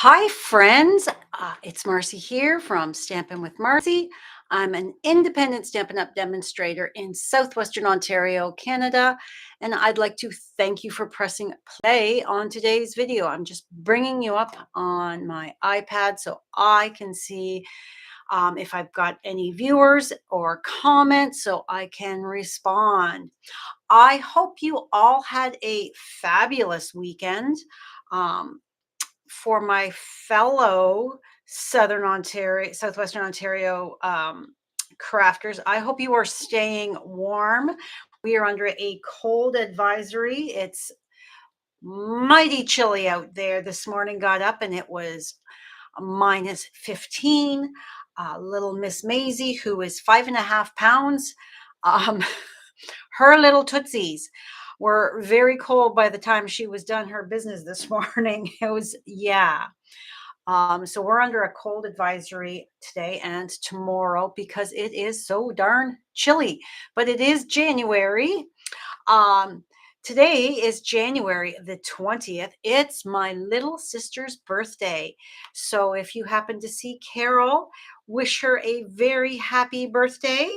Hi, friends. It's Marcy here from Stampin' with Marcy. I'm an independent Stampin' Up! Demonstrator in Southwestern Ontario, Canada, and I'd like to thank you for pressing play on today's video. I'm just bringing you up on my iPad so I can see if I've got any viewers or comments so I can respond. I hope you all had a fabulous weekend. Um, for my fellow Southwestern Ontario crafters, I hope you are staying warm. We are under a cold advisory. It's mighty chilly out there. This morning got up and it was minus 15. Little Miss Maisie, who is 5.5 pounds, um, her little tootsies were very cold by the time she was done her business this morning. It was, yeah. So we're under a cold advisory today and tomorrow because it is so darn chilly. But it is January. Um, Today is January the 20th. It's my little sister's birthday. So if you happen to see Carol, wish her a very happy birthday.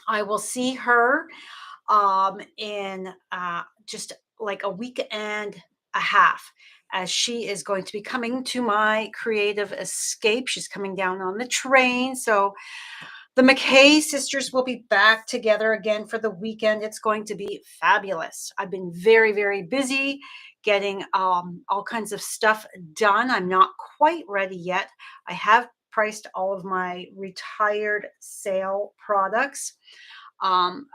I will see her in just like a week and a half, as she is going to be coming to my creative escape. She's coming down on the train. So the McKay sisters will be back together again for the weekend. It's going to be fabulous. I've been very, very busy getting all kinds of stuff done. I'm not quite ready yet. I have priced all of my retired sale products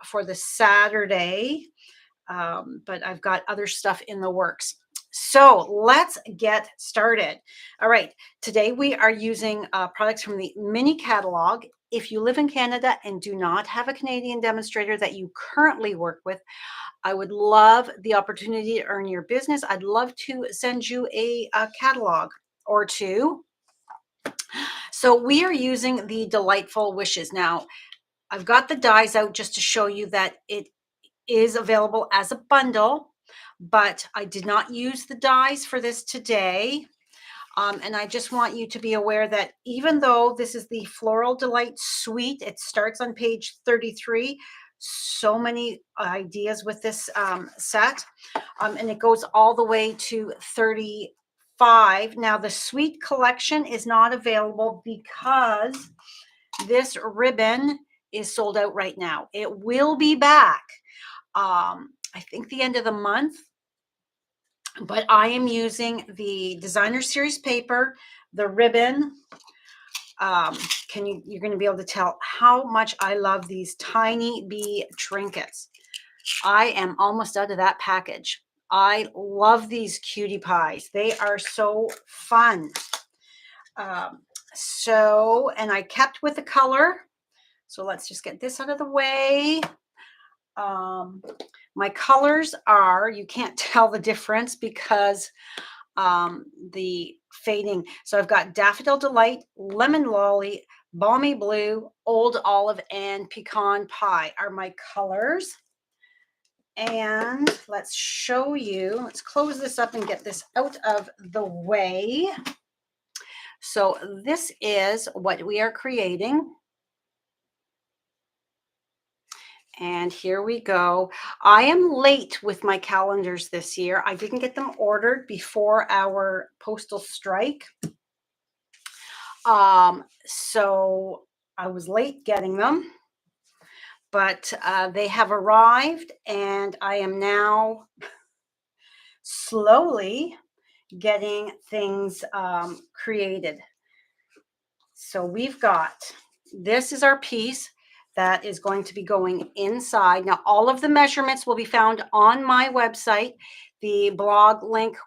for the Saturday, but I've got other stuff in the works. So let's get started. All right, today we are using products from the mini catalog. If you live in Canada and do not have a Canadian demonstrator that you currently work with, I would love the opportunity to earn your business. I'd love to send you a catalog or two. So we are using the Delightful Wishes. Now, I've got the dies out just to show you that it is available as a bundle, but I did not use the dies for this today. And I just want you to be aware that even though this is the Floral Delight Suite, it starts on page 33. So many ideas with this set, and it goes all the way to 35. Now, the Suite collection is not available because this ribbon is sold out right now. It will be back, I think the end of the month, but I am using the designer series paper, the ribbon. You're going to be able to tell how much I love these tiny bee trinkets. I am almost out of that package. I love these cutie pies. They are so fun. And I kept with the color. So let's just get this out of the way. My colors are, you can't tell the difference because the fading. So I've got Daffodil Delight, Lemon Lolly, Balmy Blue, Old Olive, and Pecan Pie are my colors. And let's show you, let's close this up and get this out of the way. So this is what we are creating. And here we go. I am late with my calendars this year. I didn't get them ordered before our postal strike. So I was late getting them, but they have arrived and I am now slowly getting things created. So we've got, this is our piece that is going to be going inside. Now, all of the measurements will be found on my website. The blog link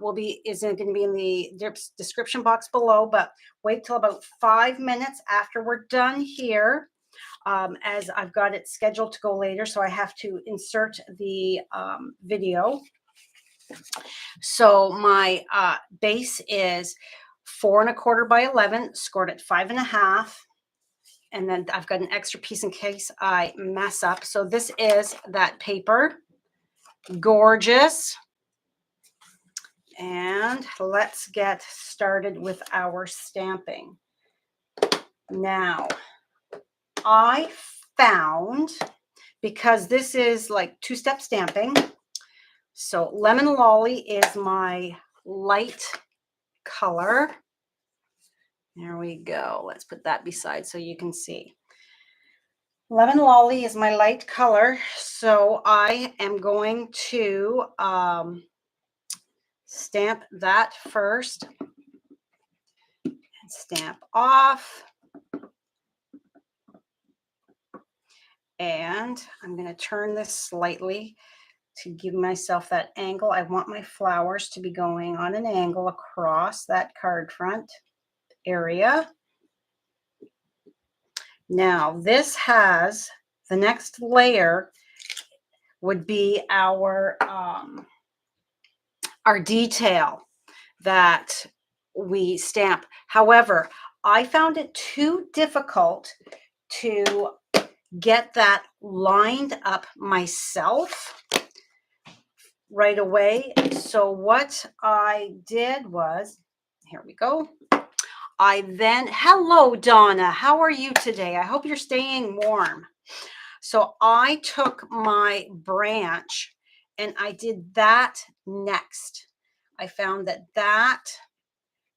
is going to be in the description box below, but wait till about 5 minutes after we're done here, as I've got it scheduled to go later, so I have to insert the video. So my base is 4 1/4 by 11, scored at 5.5. And then I've got an extra piece in case I mess up. So this is that paper. Gorgeous. And let's get started with our stamping. Now, I found, because this is like two-step stamping, so Lemon Lolly is my light color. There we go. Let's put that beside so you can see. Lemon Lolly is my light color, so I am going to stamp that first and stamp off. And I'm going to turn this slightly to give myself that angle. I want my flowers to be going on an angle across that card front area. Now this has, the next layer would be our detail that we stamp. However, I found it too difficult to get that lined up myself right away. So what I did was, here we go. Hello, Donna, how are you today? I hope you're staying warm. So I took my branch and I did that next. I found that that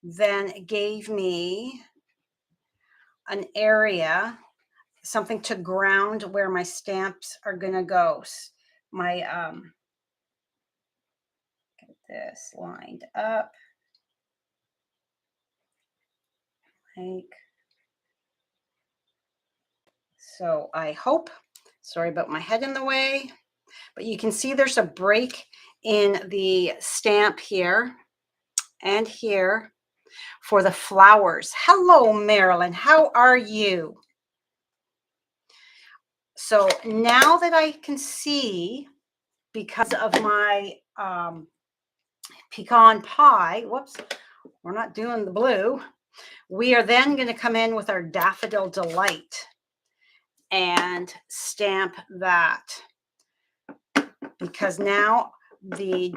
then gave me an area, something to ground where my stamps are gonna go. My get this lined up like so. I hope, sorry about my head in the way, but you can see there's a break in the stamp here and here for the flowers. Hello, Marilyn, how are you? So now that I can see, because of my pecan pie, whoops, we're not doing the blue. We are then going to come in with our Daffodil Delight and stamp that, because now the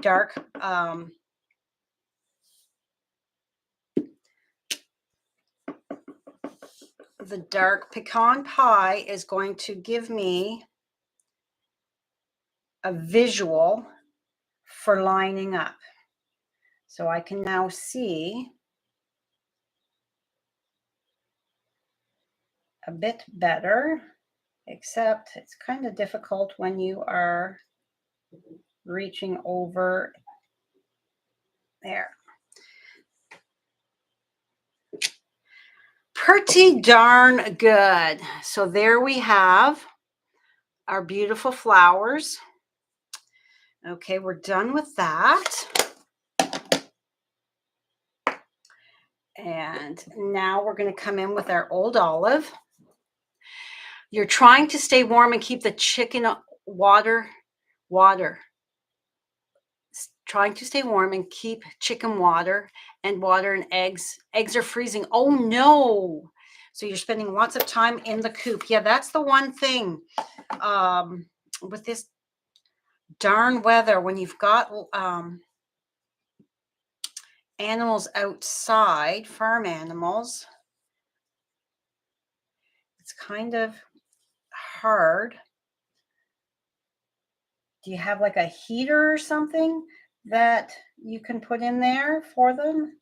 dark pecan pie is going to give me a visual for lining up. So I can now see a bit better, except it's kind of difficult when you are reaching over there. Pretty darn good. So there we have our beautiful flowers. Okay, we're done with that. And now we're going to come in with our Old Olive. You're trying to stay warm and keep the chicken water. Trying to stay warm and keep chicken water and eggs. Eggs are freezing. Oh no. So you're spending lots of time in the coop. Yeah, that's the one thing with this darn weather, when you've got animals outside, farm animals, it's kind of hard. Do you have like a heater or something that you can put in there for them?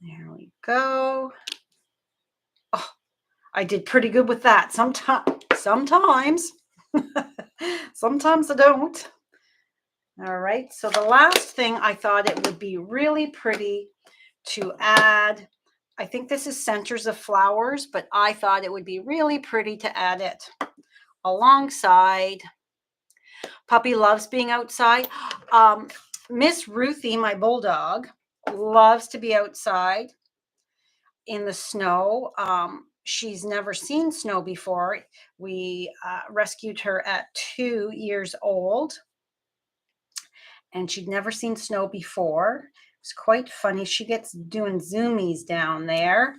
There we go. Oh, I did pretty good with that. Sometimes, sometimes I don't. All right, so the last thing, I thought it would be really pretty to add, I think this is centers of flowers, but I thought it would be really pretty to add it alongside. Puppy loves being outside. Miss Ruthie, my bulldog, loves to be outside in the snow. She's never seen snow before. We rescued her at 2 years old, and she'd never seen snow before. It's quite funny. She gets doing zoomies down there,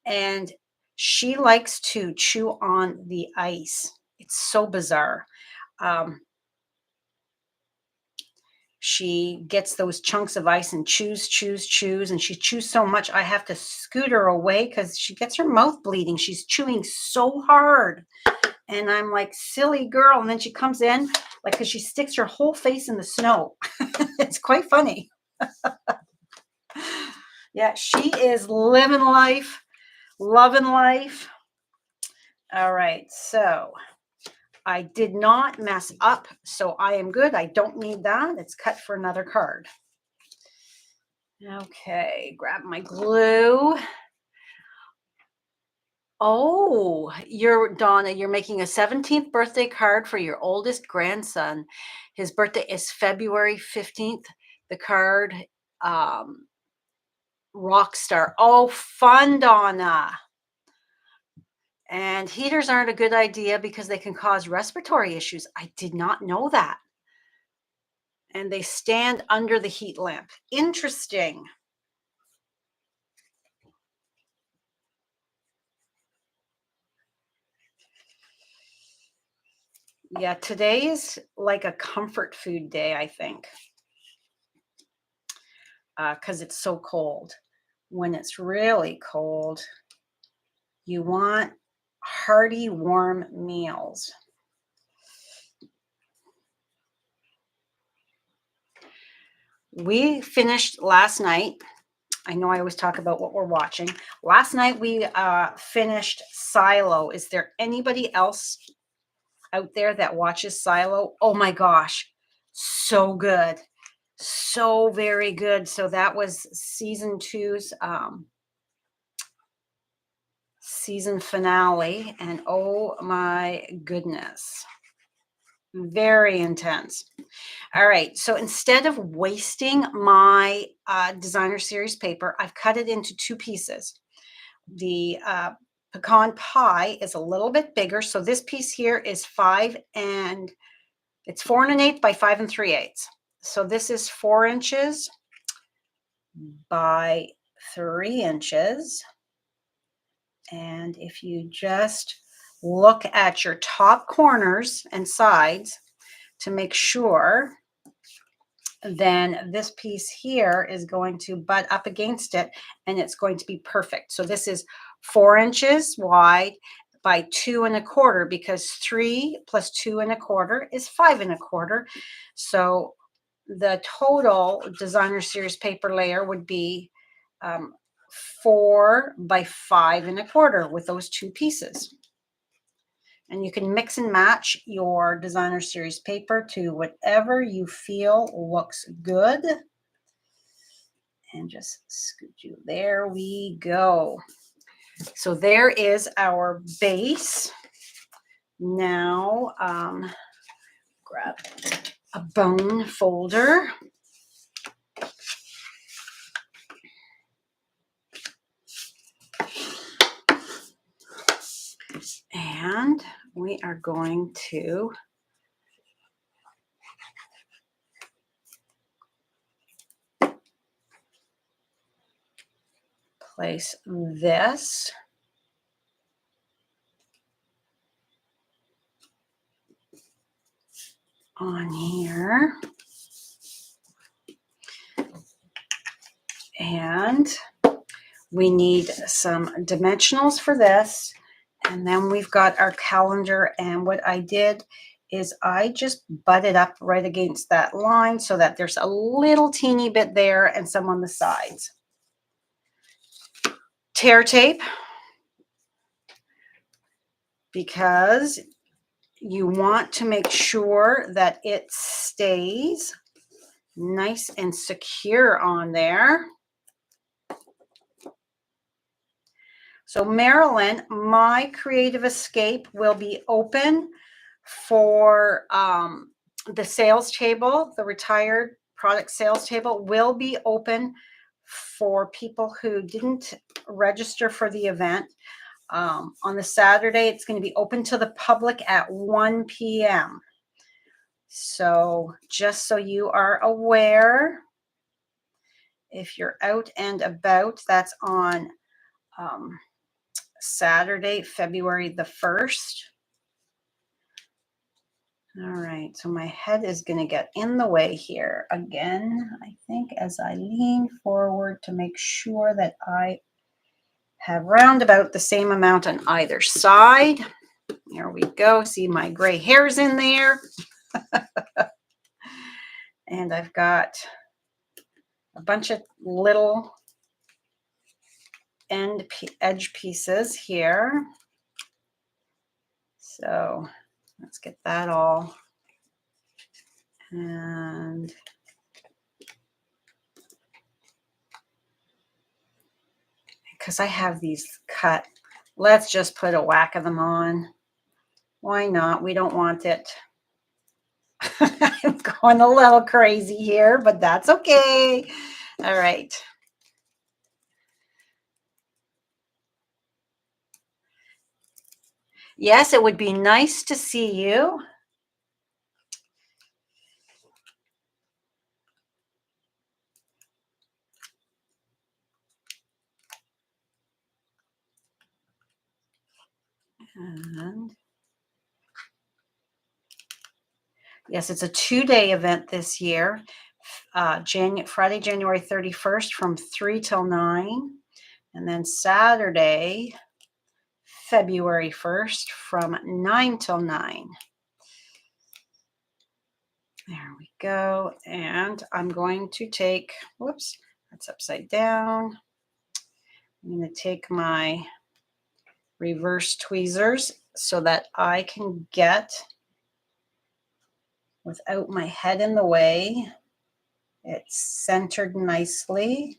and she likes to chew on the ice. It's so bizarre. She gets those chunks of ice and chews, and she chews so much I have to scoot her away because she gets her mouth bleeding. She's chewing so hard. And I'm like, silly girl. And then she comes in, like, because she sticks her whole face in the snow. It's quite funny. Yeah, she is living life, loving life. All right, so I did not mess up, so I am good. I don't need that. It's cut for another card. Okay, grab my glue. Oh, Donna, you're making a 17th birthday card for your oldest grandson. His birthday is February 15th. The card, um, Rockstar. Oh, fun, Donna. And heaters aren't a good idea because they can cause respiratory issues. I did not know that. And they stand under the heat lamp. Interesting. Yeah, today is like a comfort food day, I think, because it's so cold. When it's really cold, you want hearty, warm meals. We finished last night. I know I always talk about what we're watching. Last night we finished Silo. Is there anybody else out there that watches Silo? Oh my gosh, so good. So very good. So that was season 2's season finale. And oh my goodness, very intense. All right, so instead of wasting my designer series paper, I've cut it into 2 pieces. The pecan pie is a little bit bigger. So this piece here is 5 and it's 4 1/8 by 5 3/8. So this is 4 inches by 3 inches. And if you just look at your top corners and sides to make sure, then this piece here is going to butt up against it and it's going to be perfect. So this is 4 inches wide by 2 1/4 because 3 plus 2 1/4 is 5 1/4. So the total designer series paper layer would be 4 by 5 1/4 with those 2 pieces. And you can mix and match your designer series paper to whatever you feel looks good. And just scoot you. There we go. So there is our base. Now, grab a bone folder. And we are going to place this on here. And we need some dimensionals for this. And then we've got our calendar. And what I did is I just butted up right against that line so that there's a little teeny bit there and some on the sides. Tear tape, because you want to make sure that it stays nice and secure on there. So Marilyn, my creative escape will be open for the sales table. The retired product sales table will be open for people who didn't register for the event. On the Saturday, it's going to be open to the public at 1 p.m. So just so you are aware, if you're out and about, that's on Saturday, February the 1st. All right, so my head is going to get in the way here again, I think, as I lean forward to make sure that I have round about the same amount on either side. There we go. See my gray hairs in there. And I've got a bunch of little edge pieces here. So let's get that all. And because I have these cut, let's just put a whack of them on. Why not? We don't want it. I'm going a little crazy here, but that's okay. All right. Yes, it would be nice to see you. And yes, it's a 2-day event this year. Friday, January 31st from 3 till 9. And then Saturday, February 1st from 9 till 9. There we go. And I'm going to take, whoops, that's upside down. I'm going to take my reverse tweezers so that I can get, without my head in the way, it's centered nicely.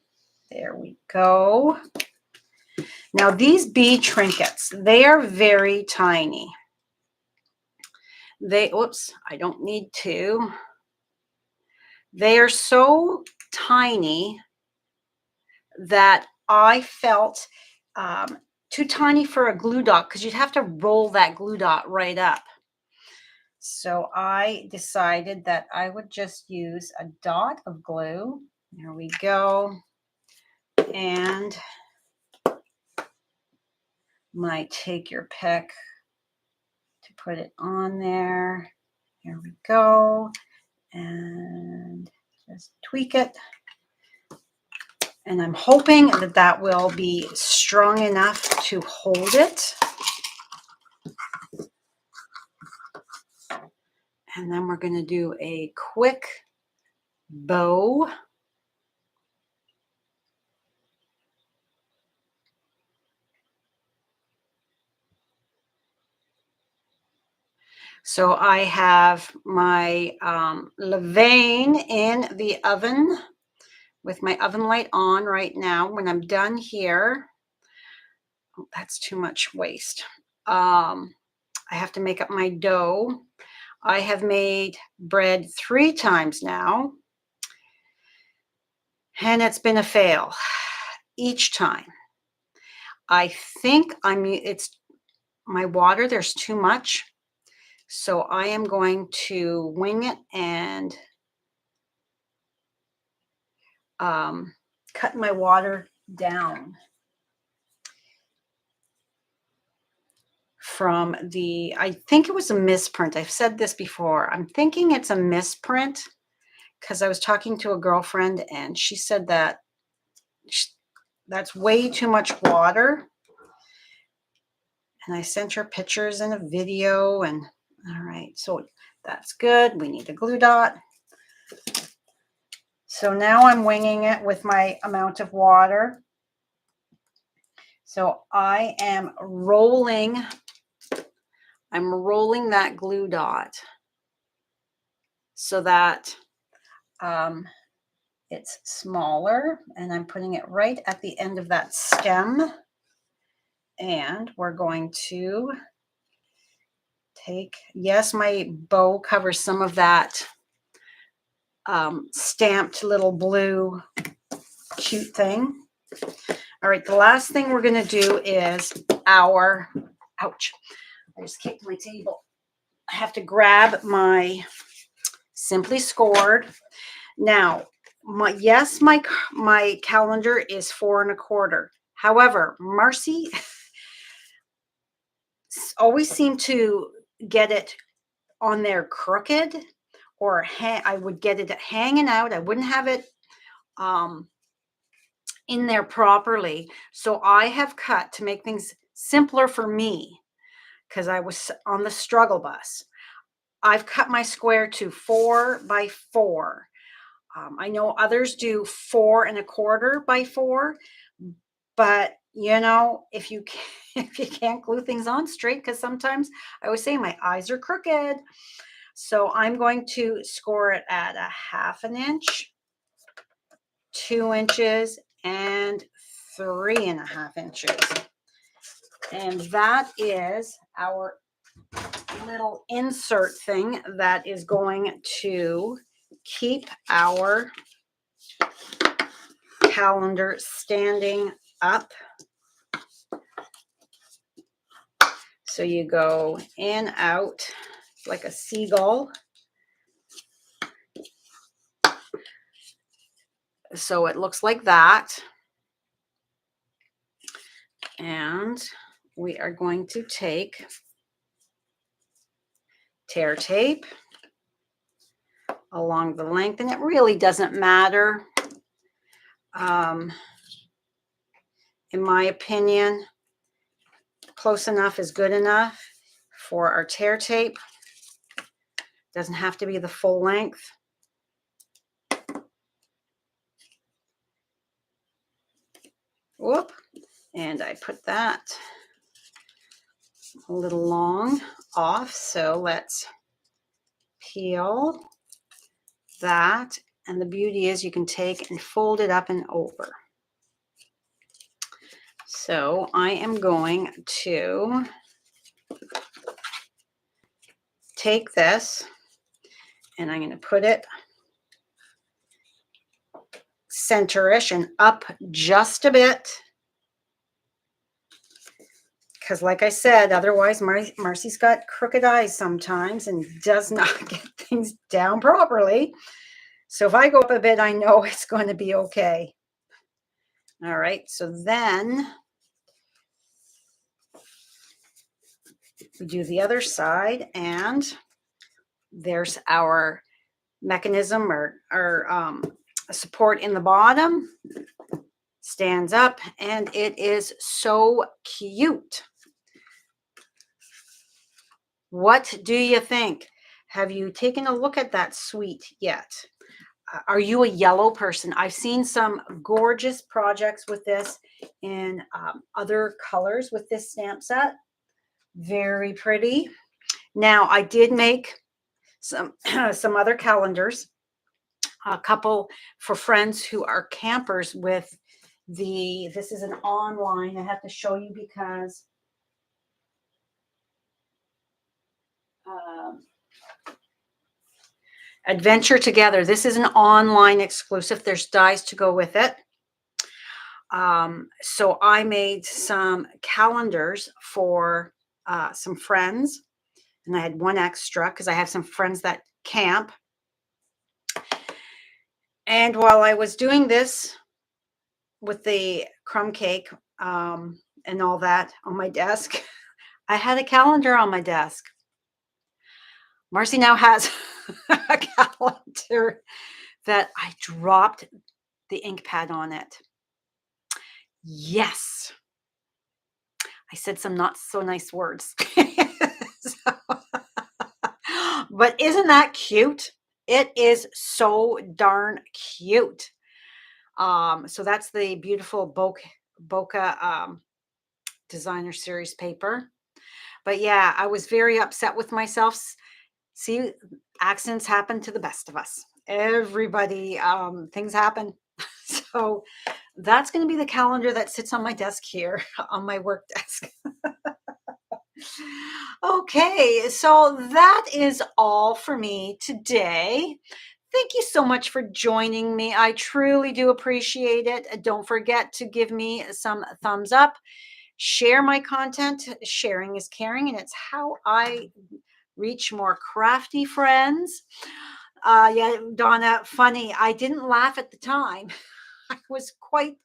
There we go. Now these bead trinkets, they are very tiny. Whoops, I don't need to. They are so tiny that I felt too tiny for a glue dot because you'd have to roll that glue dot right up. So I decided that I would just use a dot of glue. There we go. And might take your pick to put it on there. Here we go. And just tweak it. And I'm hoping that that will be strong enough to hold it. And then we're going to do a quick bow. So I have my levain in the oven with my oven light on right now. When I'm done here, oh, that's too much waste. I have to make up my dough. I have made bread 3 times now, and it's been a fail each time. I think it's my water, there's too much. So I am going to wing it and cut my water down from I think it was a misprint. I've said this before. I'm thinking it's a misprint because I was talking to a girlfriend and she said that that's way too much water. And I sent her pictures and a video and all right, so that's good. We need a glue dot. So now I'm winging it with my amount of water. So I am rolling, I'm rolling that glue dot so that it's smaller, and I'm putting it right at the end of that stem. And we're going to take, yes, my bow covers some of that stamped little blue cute thing. All right, the last thing we're going to do is ouch, I just kicked my table. I have to grab my Simply Scored. Now, my calendar is 4 1/4. However, Marcy always seemed to get it on there crooked, or I would get it hanging out. I wouldn't have it in there properly. So I have cut, to make things simpler for me, because I was on the struggle bus, I've cut my square to 4 by 4. I know others do 4 1/4 by 4, but you know, if you if you can't glue things on straight, because sometimes I always say my eyes are crooked, so I'm going to score it at a 1/2 inch, 2 inches, and 3 1/2 inches. And that is our little insert thing that is going to keep our calendar standing up. So you go in, out, like a seagull. So it looks like that. And we are going to take tear tape along the length, and it really doesn't matter. In my opinion, close enough is good enough for our tear tape. Doesn't have to be the full length. Whoop. And I put that a little long off. So let's peel that. And the beauty is you can take and fold it up and over. So I am going to take this and I'm going to put it center-ish and up just a bit. Because like I said, otherwise Marcy's got crooked eyes sometimes and does not get things down properly. So if I go up a bit, I know it's going to be okay. All right, so then we do the other side, and there's our mechanism or support in the bottom. Stands up, and it is so cute. What do you think? Have you taken a look at that suite yet? Are you a yellow person? I've seen some gorgeous projects with this in other colors with this stamp set. Very pretty. Now, I did make some other calendars, a couple for friends who are campers with this is an online. I have to show you because Adventure Together. This is an online exclusive. There's dies to go with it. So I made some calendars for some friends, and I had one extra because I have some friends that camp. And while I was doing this with the crumb cake and all that on my desk, I had a calendar on my desk. Marcy now has a calendar that I dropped the ink pad on it. Yes. I said some not so nice words. But isn't that cute? It is so darn cute. So that's the beautiful Bokeh Designer Series paper. But yeah, I was very upset with myself. See, accidents happen to the best of us. Everybody, things happen. So that's going to be the calendar that sits on my desk here, on my work desk. Okay, so that is all for me today. Thank you so much for joining me. I truly do appreciate it. Don't forget to give me some thumbs up. Share my content. Sharing is caring, and it's how I reach more crafty friends. Yeah, Donna, funny. I didn't laugh at the time. I was quite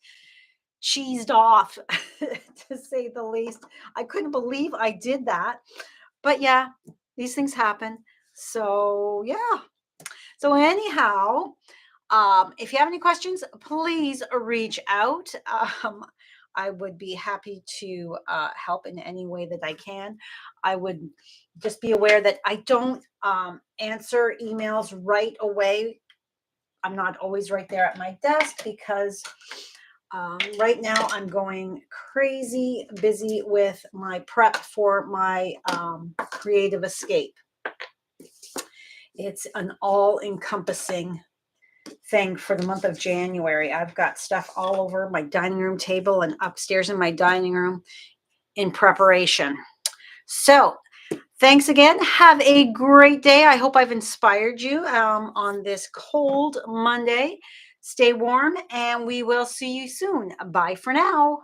cheesed off, to say the least. I couldn't believe I did that. But yeah, these things happen. So yeah. So anyhow, if you have any questions, please reach out. I would be happy to help in any way that I can. I would just be aware that I don't answer emails right away. I'm not always right there at my desk because right now I'm going crazy busy with my prep for my creative escape. It's an all encompassing thing for the month of January. I've got stuff all over my dining room table and upstairs in my dining room in preparation. So, thanks again. Have a great day. I hope I've inspired you on this cold Monday. Stay warm, and we will see you soon. Bye for now.